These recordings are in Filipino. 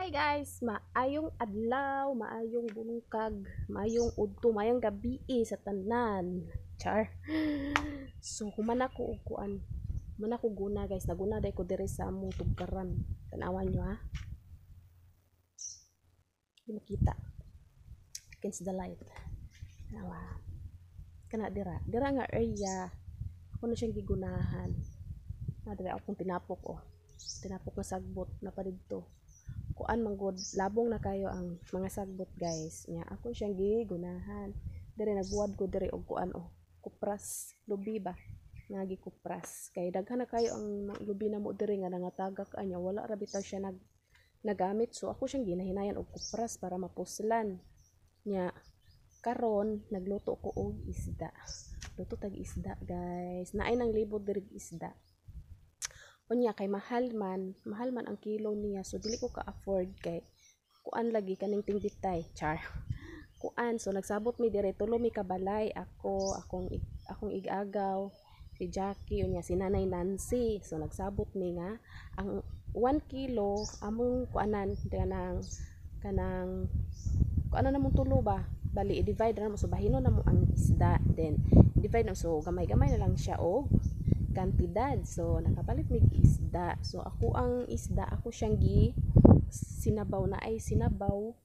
Hi guys, maayong adlaw, maayong bungkag, maayong udto, maayong gabi sa tanan. Char. So human ako og kuan. Man ako guna guys, naguna day ko dire sa among tugkaran. Tanawan nyo ha. Di makita. Against the light. Tanawa. Kana dira nga area. Ako na siyang gigunahan. Na dire akong tinapok Tinapok na sagbot na pa didto. Kuan manggod labong na kayo ang mga sagbot guys nya ako siyang gigunahan dire nagbuwad ko dire og kuan kupras lubi ba nga gikupras kay daghan na kayo ang lubi na mo dire nga nangatagak anya wala ra bitaw siya nagamit so ako siyang ginahinayan og kupras para mapuslan nya karon nagluto ko og isda luto tag isda guys naay nang libod diri isda unya kay mahal man ang kilo niya so dili ko ka afford kay kuan lagi kaning tingbitay char kuan so nagsabot mi dire tulo mi kabalay akong igagaw si Jackie unya si Nanay Nancy so nagsabot mi nga ang 1 kilo among kuanan kanang kuanan namong tulo ba bali i-divide na mo so bahino na mo ang isda then divide na so gamay-gamay na lang siya og kantidad so nakapalit mig isda so ako siyang sinabaw na ay sinabaw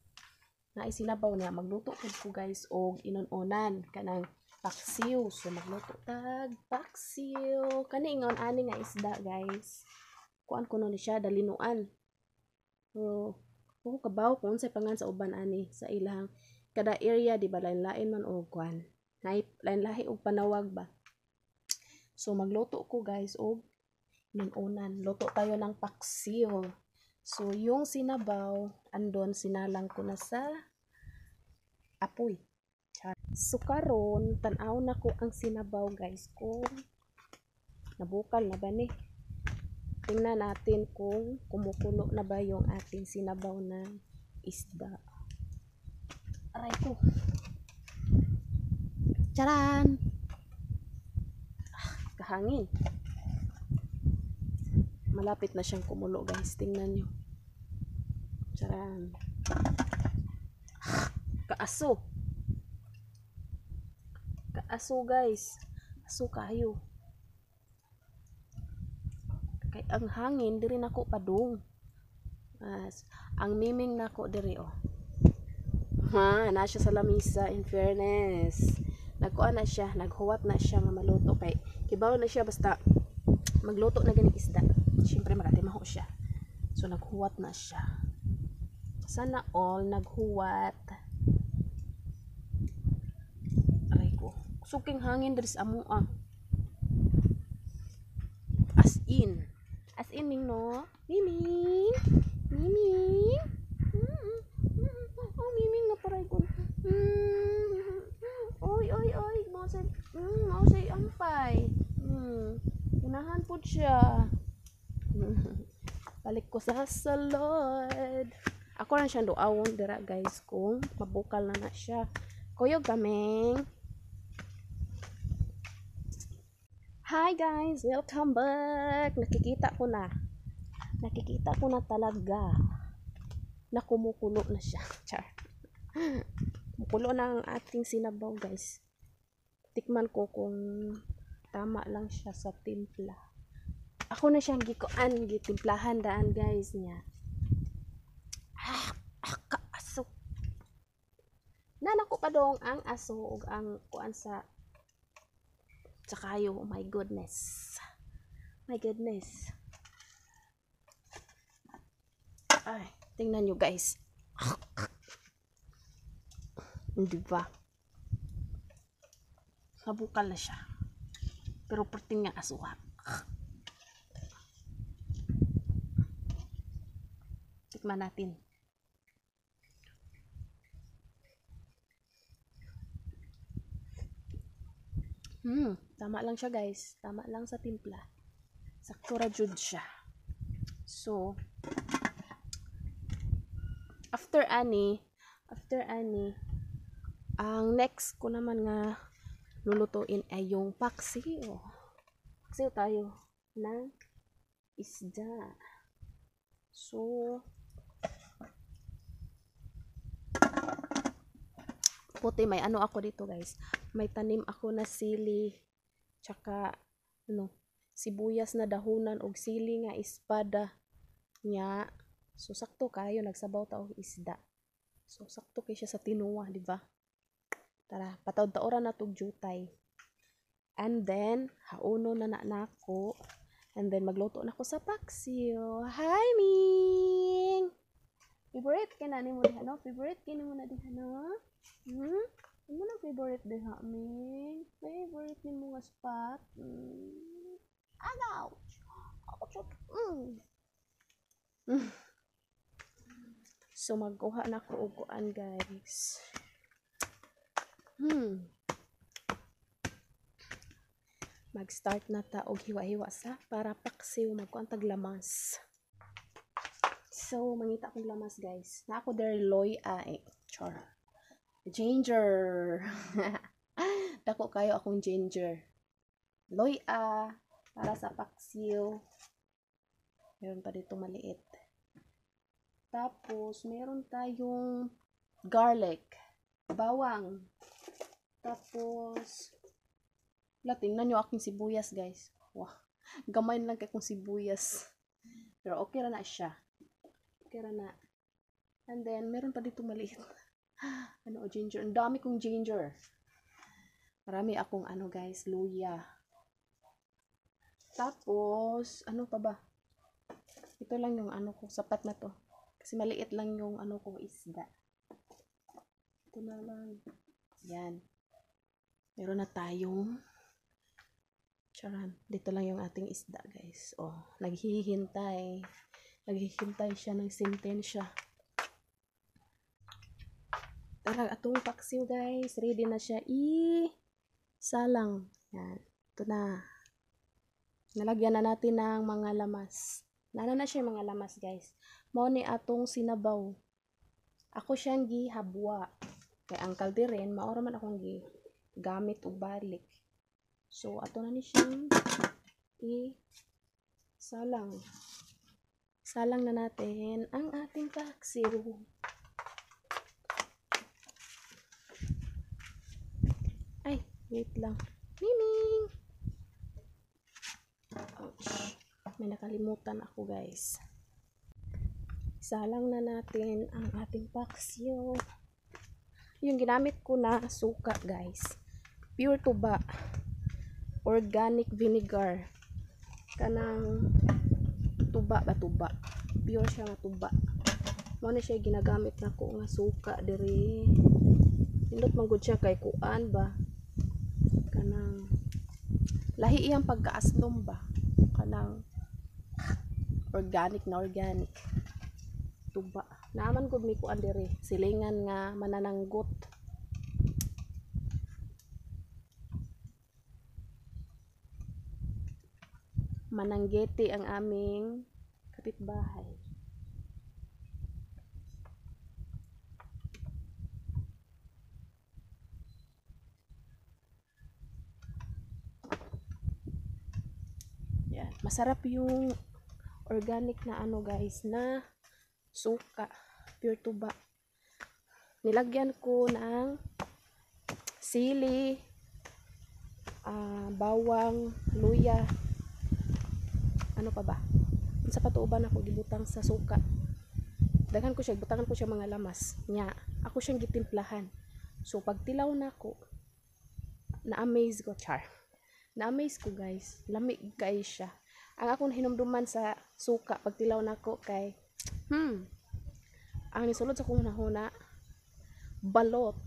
niya magluto ko guys og inon-onan kanang paksiw so magluto tag paksiw kani ingon ani nga isda guys kuan kuno ni siya dalinuan so kung kabaw kung unsay pangan sa uban ani sa ilang kada area di ba lain-lain man og kuan lain-lahi og panawag ba. So magluto ko guys og inon-onan. Luto tayo ng paksiw. So yung sinabaw andon sinalang ko na sa apoy. So karon tan-aw na ko ang sinabaw guys kung nabukal na ba ni. Tingnan natin kung kumukulo na ba yung ating sinabaw na isda. Aray ko. Charan! Hangin. Malapit na siyang kumulo guys. Tingnan nyo. Charan. Kaaso. Kaaso guys. Aso kayo. Kay ang hangin diri nako padung. Ang miming nako diri na siya sa lamisa in fairness. Nagkuan na siya, naghuwat na siya nga maluto kay kibaw na siya basta magluto na ganing isda. Syempre makatimaho siya. So naghuwat na siya. Sana all naghuwat. Aray ko. Suking hangin diri sa amo As in ning no. Miming. Miming. Oh miming na paray ko. Oy, mausay ampay. Unahan po siya. Balik ko sa salod. Ako lang siyang duawon dira guys kung mabukal na siya. Kuyog kaming. Hi guys, welcome back. Nakikita ko na talaga na kumukulo na siya. Char. Kumukulo na ang ating sinabaw guys. Tikman ko kung tama lang siya sa timpla. Ako na siyang gitimplahan daan guys niya. Kaaso. Nanako pa dong ang aso ug ang kuan sa kayo. Oh my goodness. My goodness. Ay, tingnan nyo guys. Hindi ba? Nabukal na siya. Pero perting nga asuha. Tikman natin. Tama lang siya guys. Tama lang sa timpla. Sakto ra jud siya. So, after ani, ang next ko naman nga lulutuin ay yung paksiw. Paksiw tayo ng isda. So, puti. May ano ako dito guys. May tanim ako na sili. Tsaka, ano, sibuyas na dahunan og sili nga espada nya. So sakto kayo nagsabaw ta og isda. So sakto kay siya sa tinuwa, di ba? Tara, patawd-taoran na tog jutay. And then hauno na nako. And then magluto na ko sa paksiw. Hi Ming. Favorite ka na nimo diha no? Favorite ka nimo na diha no? Ano na favorite diha Ming? Favorite nimo nga spot? Agaw. So magkuha na ko og kuan guys. Mag-start na ta og hiwa-hiwa sa para paksiw magkuan tag lamas. So mangita akong lamas guys. Na ako der loy ay char. Ginger. Dako kayo akong ginger. Loy para sa paksiw. Meron pa dito maliit. Tapos meron tayong garlic, bawang. Tapos tingnan nyo aking sibuyas guys. Wow, gamay lang kay kong sibuyas. Pero okay ra na siya. Okay ra na. And then meron pa dito maliit. Ano, ginger. Ang dami kong ginger. Marami akong ano guys, luya. Tapos ano pa ba? Ito lang yung ano ko, sapat na to. Kasi maliit lang yung ano ko isda. Ito na lang. Yan. Meron na tayong charan. Dito lang yung ating isda guys. Oh, naghihintay. Naghihintay siya ng sentensya. Tara, atong paksiw guys. Ready na siya. Salang. Yan. Ito na. Nalagyan na natin ng mga lamas. Nana na siya mga lamas guys. Mao ni atong sinabaw. Ako siyang gihabwa. Kay ang kalderin, maora man akong gamit og balik. So ato na ni siyang salang. Salang na natin ang ating paksiw. Ay, wait lang. Miming! Ouch. May nakalimutan ako guys. Salang na natin ang ating paksiw. Yung ginamit ko na suka guys. Pure tuba. Organic vinegar. Kanang tuba ba tuba. Pure siya nga tuba. Mo na siya ginagamit na ko nga suka diri. Indot man gud siya kay kuan ba. Kanang lahi iyang pagkaaslom ba. Kanang organic na organic tuba. Naaman gud mi kuan diri silingan nga manananggot. Mananggeti ang aming kapitbahay. Yan, masarap yung organic na ano guys na suka, pure tuba. Nilagyan ko ng sili, bawang, luya. Ano pa ba? Sa patuuban ako gibutang sa suka. Daghan ko siya, butangan ko siya mga lamas. Nya, ako siyang gitimplahan. So pag tilaw na ko, na-amaze ko char. Na-amaze ko guys. Lamig kay siya. Ang akong hinumduman sa suka pag tilaw na ko kay ang nisulod sa kong nahuna balot.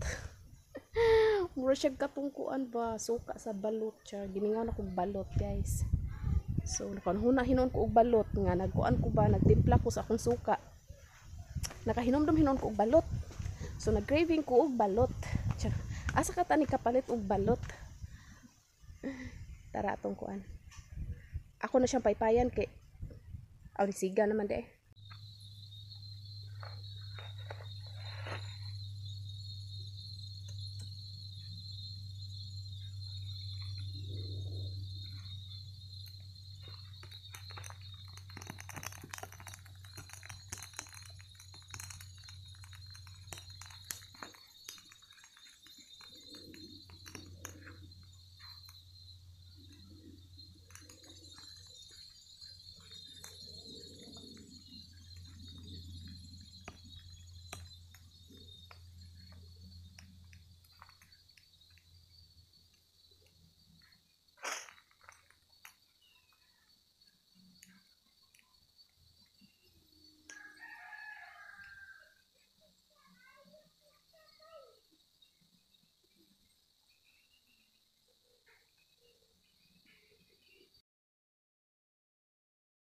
Mura siya katungkuan ba suka sa balot char. Giningaw na ko balot guys. So nakanhuna hinon ko og balot nga nagkuan ko ba nagtimpla ko sa akong suka. Nakahinomdom hinon ko og balot. So nagcraving ko og balot. Char. Asa ka tani kapalit og balot. Tara atong kuan. Ako na siyang paypayan kay siga naman de.